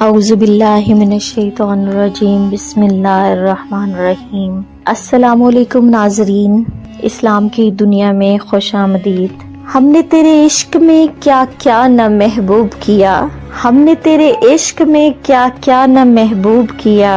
اعوذ باللہ من الشیطان الرجیم، بسم اللہ الرحمن الرحیم۔ السلام علیکم ناظرین، اسلام کی دنیا میں خوش آمدید۔ ہم نے تیرے عشق میں کیا کیا نہ محبوب کیا، ہم نے تیرے عشق میں کیا کیا نہ محبوب کیا،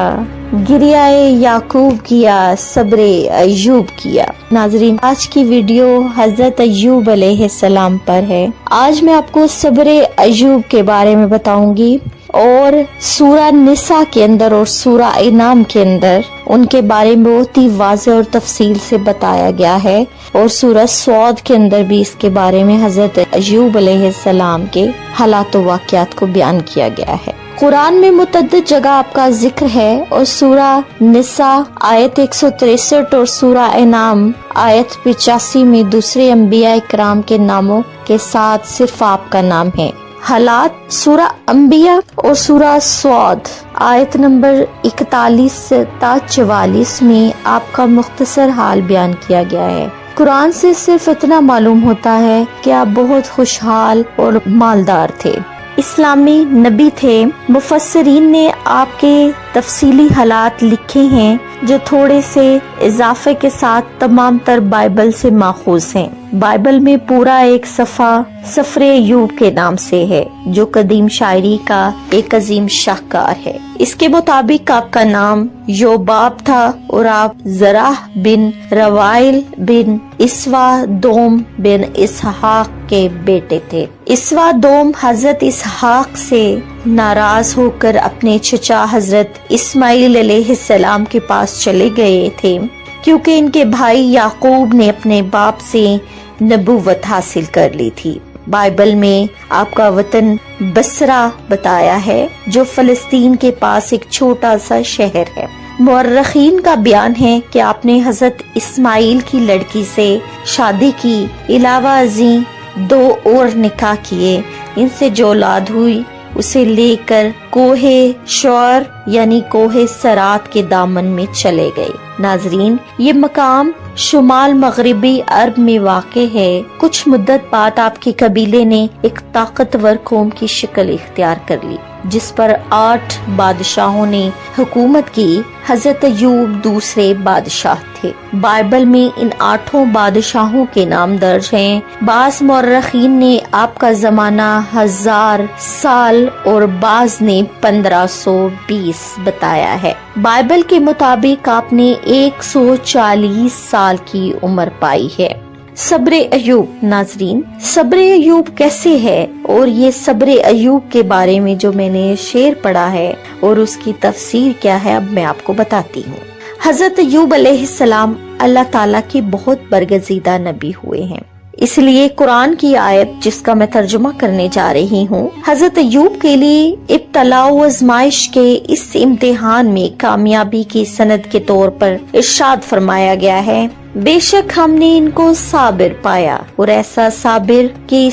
گریائے یعقوب کیا، صبر ایوب کیا۔ ناظرین، آج کی ویڈیو حضرت ایوب علیہ السلام پر ہے۔ آج میں آپ کو صبر ایوب کے بارے میں بتاؤں گی، اور سورہ نساء کے اندر اور سورہ انعام کے اندر ان کے بارے میں بہت ہی واضح اور تفصیل سے بتایا گیا ہے، اور سورہ صاد کے اندر بھی اس کے بارے میں حضرت ایوب علیہ السلام کے حالات و واقعات کو بیان کیا گیا ہے۔ قرآن میں متعدد جگہ آپ کا ذکر ہے، اور سورہ نساء آیت 163 اور سورہ انعام آیت 85 میں دوسرے انبیاء کرام کے ناموں کے ساتھ صرف آپ کا نام ہے۔ حالات سورہ انبیاء اور سورہ صاد آیت نمبر 41 تا 44 میں آپ کا مختصر حال بیان کیا گیا ہے۔ قرآن سے صرف اتنا معلوم ہوتا ہے کہ آپ بہت خوشحال اور مالدار تھے، اسلامی نبی تھے۔ مفسرین نے آپ کے تفصیلی حالات لکھے ہیں، جو تھوڑے سے اضافے کے ساتھ تمام تر بائبل سے ماخوذ ہیں۔ بائبل میں پورا ایک صفحہ سفر ایوب کے نام سے ہے، جو قدیم شاعری کا ایک عظیم شاہکار ہے۔ اس کے مطابق آپ کا نام یوباب تھا، اور آپ زرح بن روائل بن اسوا دوم بن اسحاق کے بیٹے تھے۔ اسوا دوم حضرت اسحاق سے ناراض ہو کر اپنے چچا حضرت اسماعیل علیہ السلام کے پاس چلے گئے تھے، کیونکہ ان کے بھائی یعقوب نے اپنے باپ سے نبوت حاصل کر لی تھی۔ بائبل میں آپ کا وطن بصرہ بتایا ہے، جو فلسطین کے پاس ایک چھوٹا سا شہر ہے۔ مورخین کا بیان ہے کہ آپ نے حضرت اسماعیل کی لڑکی سے شادی کی، علاوہ ازیں 2 اور نکاح کیے۔ ان سے جو اولاد ہوئی اسے لے کر کوہ شور یعنی کوہ سرات کے دامن میں چلے گئے۔ ناظرین، یہ مقام شمال مغربی عرب میں واقع ہے۔ کچھ مدت بعد آپ کے قبیلے نے ایک طاقتور قوم کی شکل اختیار کر لی، جس پر 8 بادشاہوں نے حکومت کی۔ حضرت ایوب دوسرے بادشاہ تھے۔ بائبل میں ان 8 بادشاہوں کے نام درج ہیں۔ بعض مورخین نے آپ کا زمانہ 1000 سال اور بعض نے 1520 بتایا ہے۔ بائبل کے مطابق آپ نے 140 سال کی عمر پائی ہے۔ صبر ایوب، ناظرین، صبر ایوب کیسے ہے، اور یہ صبر ایوب کے بارے میں جو میں نے شعر پڑھا ہے اور اس کی تفسیر کیا ہے، اب میں آپ کو بتاتی ہوں۔ حضرت ایوب علیہ السلام اللہ تعالیٰ کی بہت برگزیدہ نبی ہوئے ہیں، اس لیے قرآن کی آیت جس کا میں ترجمہ کرنے جا رہی ہوں، حضرت ایوب کے لیے ابتلاء و آزمائش کے اس امتحان میں کامیابی کی سند کے طور پر ارشاد فرمایا گیا ہے، بے شک ہم نے ان کو صابر پایا، اور ایسا صابر کہ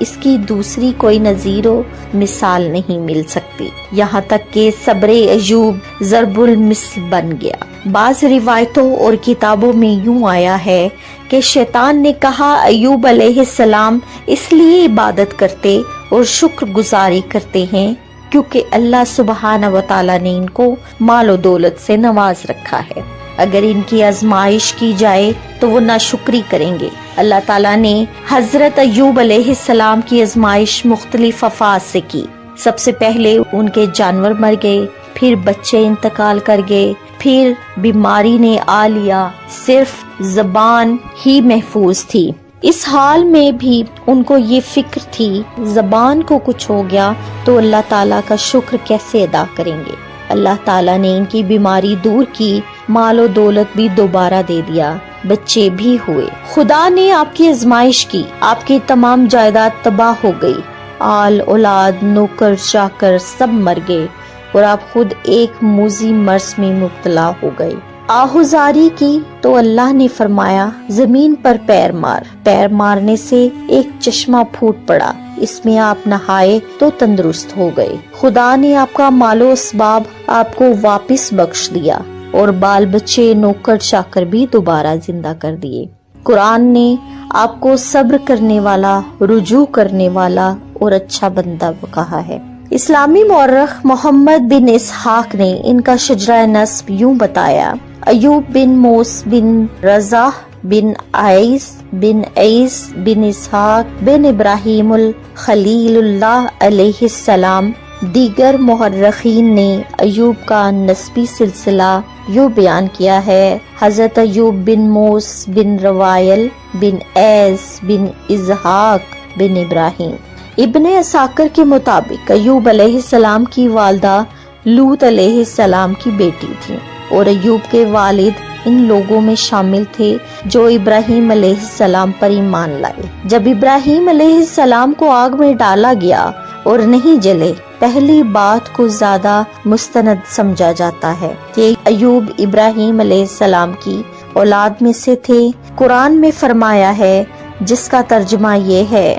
اس کی دوسری کوئی نظیر و مثال نہیں مل سکتی، یہاں تک کہ صبر ایوب ضرب المثل بن گیا۔ بعض روایتوں اور کتابوں میں یوں آیا ہے کہ شیطان نے کہا، ایوب علیہ السلام اس لیے عبادت کرتے اور شکر گزاری کرتے ہیں کیونکہ اللہ سبحانہ و تعالیٰ نے ان کو مال و دولت سے نواز رکھا ہے۔ اگر ان کی آزمائش کی جائے تو وہ ناشکری کریں گے۔ اللہ تعالیٰ نے حضرت ایوب علیہ السلام کی آزمائش مختلف افعال سے کی۔ سب سے پہلے ان کے جانور مر گئے، پھر بچے انتقال کر گئے، پھر بیماری نے آ لیا، صرف زبان ہی محفوظ تھی۔ اس حال میں بھی ان کو یہ فکر تھی، زبان کو کچھ ہو گیا تو اللہ تعالیٰ کا شکر کیسے ادا کریں گے۔ اللہ تعالیٰ نے ان کی بیماری دور کی، مال و دولت بھی دوبارہ دے دیا، بچے بھی ہوئے۔ خدا نے آپ کی آزمائش کی، آپ کی تمام جائیداد تباہ ہو گئی، آل اولاد نوکر چاکر سب مر گئے، اور آپ خود ایک موذی مرض میں مبتلا ہو گئے۔ آہوزاری کی تو اللہ نے فرمایا، زمین پر پیر مار۔ پیر مارنے سے ایک چشمہ پھوٹ پڑا، اس میں آپ نہائے تو تندرست ہو گئے۔ خدا نے آپ کا مال و اسباب آپ کو واپس بخش دیا، اور بال بچے نوکر چاکر بھی دوبارہ زندہ کر دیے۔ قرآن نے آپ کو صبر کرنے والا، رجوع کرنے والا اور اچھا بندہ کہا ہے۔ اسلامی مورخ محمد بن اسحاق نے ان کا شجرہ نسب یوں بتایا: ایوب بن موس بن رضا بن عیس بن اسحاق بن ابراہیم الخلیل اللہ علیہ السلام۔ دیگر محرخین نے ایوب کا نسبی سلسلہ یوں بیان کیا ہے: حضرت ایوب بن موس بن روایل بن عیس بن اسحاق بن ابراہیم۔ ابن اساکر کے مطابق ایوب علیہ السلام کی والدہ لوط علیہ السلام کی بیٹی تھی، اور ایوب کے والد ان لوگوں میں شامل تھے جو ابراہیم علیہ السلام پر ایمان لائے۔ جب ابراہیم علیہ السلام کو آگ میں ڈالا گیا اور نہیں جلے، پہلی بات کو زیادہ مستند سمجھا جاتا ہے کہ ایوب ابراہیم علیہ السلام کی اولاد میں سے تھے۔ قرآن میں فرمایا ہے، جس کا ترجمہ یہ ہے: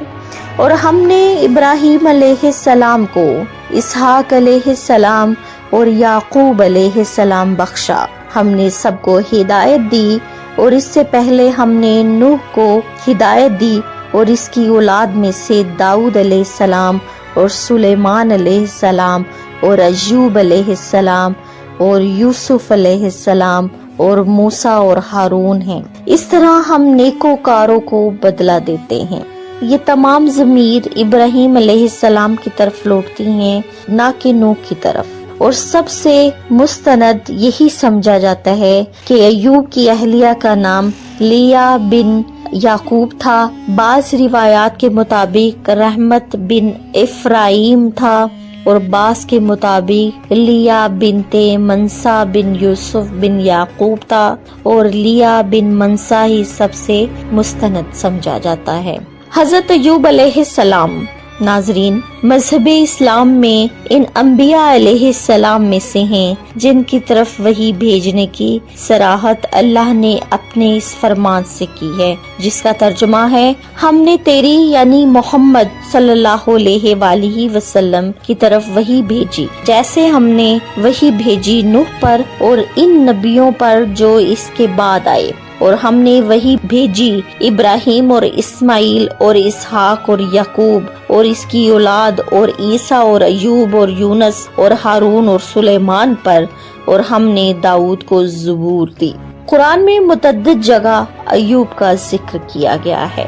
اور ہم نے ابراہیم علیہ السلام کو اسحاق علیہ السلام اور یعقوب علیہ السلام بخشا، ہم نے سب کو ہدایت دی، اور اس سے پہلے ہم نے نوح کو ہدایت دی، اور اس کی اولاد میں سے داؤد علیہ السلام اور سلیمان علیہ السلام اور ایوب علیہ السلام اور یوسف علیہ السلام اور موسیٰ اور ہارون ہیں۔ اس طرح ہم نیکوکاروں کو بدلہ دیتے ہیں۔ یہ تمام ضمیر ابراہیم علیہ السلام کی طرف لوٹتی ہیں، نہ کہ نوح کی طرف، اور سب سے مستند یہی سمجھا جاتا ہے کہ ایوب کی اہلیہ کا نام لیا بن یعقوب تھا۔ بعض روایات کے مطابق رحمت بن افرایم تھا، اور بعض کے مطابق لیا بنت منسا بن یوسف بن یعقوب تھا، اور لیا بن منسا ہی سب سے مستند سمجھا جاتا ہے۔ حضرت ایوب علیہ السلام، ناظرین، مذہب اسلام میں ان انبیاء علیہ السلام میں سے ہیں جن کی طرف وحی بھیجنے کی صراحت اللہ نے اپنے اس فرمان سے کی ہے، جس کا ترجمہ ہے: ہم نے تیری یعنی محمد صلی اللہ علیہ وآلہ وسلم کی طرف وحی بھیجی، جیسے ہم نے وحی بھیجی نوح پر اور ان نبیوں پر جو اس کے بعد آئے، اور ہم نے وحی بھیجی ابراہیم اور اسماعیل اور اسحاق اور یعقوب اور اس کی اولاد اور عیسیٰ اور ایوب اور یونس اور ہارون اور سلیمان پر، اور ہم نے داؤد کو زبور دی۔ قرآن میں متعدد جگہ ایوب کا ذکر کیا گیا ہے۔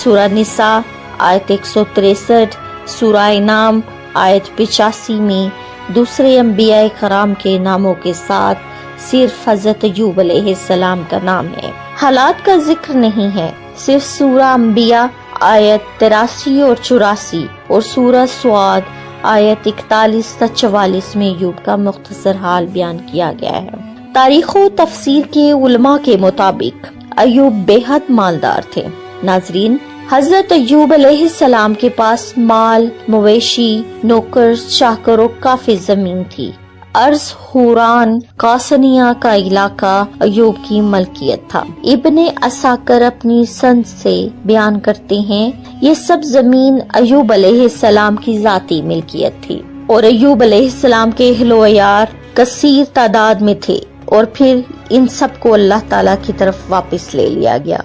سورہ نساء آیت 163، سورہ انعام آیت 85 میں دوسرے انبیاء کرام کے ناموں کے ساتھ صرف حضرت ایوب علیہ السلام کا نام ہے، حالات کا ذکر نہیں ہے۔ صرف سورہ انبیاء آیت 83 اور 84 اور سورہ سعاد آیت 41 تا 44 میں ایوب کا مختصر حال بیان کیا گیا ہے۔ تاریخ و تفسیر کے علماء کے مطابق ایوب بے حد مالدار تھے۔ ناظرین، حضرت ایوب علیہ السلام کے پاس مال، مویشی، نوکر چاکر و کافی زمین تھی۔ ارض حوران قاسنیہ کا علاقہ ایوب کی ملکیت تھا۔ ابن اساکر اپنی سند سے بیان کرتے ہیں، یہ سب زمین ایوب علیہ السلام کی ذاتی ملکیت تھی، اور ایوب علیہ السلام کے اہل و عیال کثیر تعداد میں تھے، اور پھر ان سب کو اللہ تعالیٰ کی طرف واپس لے لیا گیا،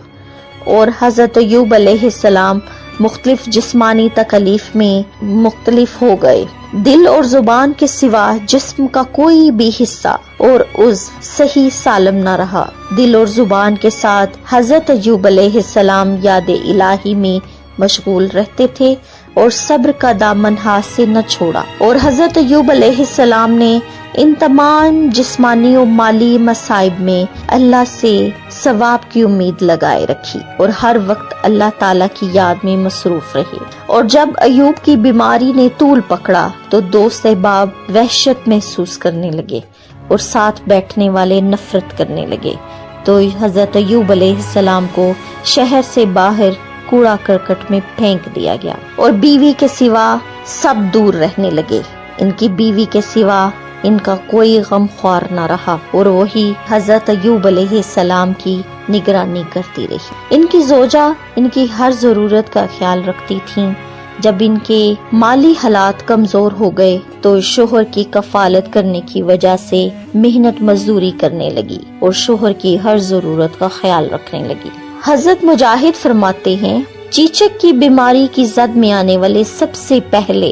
اور حضرت ایوب علیہ السلام مختلف جسمانی تکلیف میں مختلف ہو گئے۔ دل اور زبان کے سوا جسم کا کوئی بھی حصہ اور عضو صحیح سالم نہ رہا۔ دل اور زبان کے ساتھ حضرت ایوب علیہ السلام یاد الہی میں مشغول رہتے تھے اور صبر کا دامن ہاتھ سے نہ چھوڑا، اور حضرت ایوب علیہ السلام نے ان تمام جسمانی و مالی مصائب میں اللہ سے ثواب کی امید لگائے رکھی، اور ہر وقت اللہ تعالیٰ کی یاد میں مصروف رہے۔ اور جب ایوب کی بیماری نے طول پکڑا تو دوست احباب وحشت محسوس کرنے لگے، اور ساتھ بیٹھنے والے نفرت کرنے لگے، تو حضرت ایوب علیہ السلام کو شہر سے باہر کوڑا کرکٹ میں پھینک دیا گیا، اور بیوی کے سوا سب دور رہنے لگے۔ ان کی بیوی کے سوا ان کا کوئی غم خوار نہ رہا، اور وہی حضرت ایوب علیہ السلام کی نگرانی کرتی رہی۔ ان کی زوجہ ان کی ہر ضرورت کا خیال رکھتی تھیں۔ جب ان کے مالی حالات کمزور ہو گئے تو شوہر کی کفالت کرنے کی وجہ سے محنت مزدوری کرنے لگی، اور شوہر کی ہر ضرورت کا خیال رکھنے لگی۔ حضرت مجاہد فرماتے ہیں، چیچک کی بیماری کی زد میں آنے والے سب سے پہلے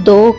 2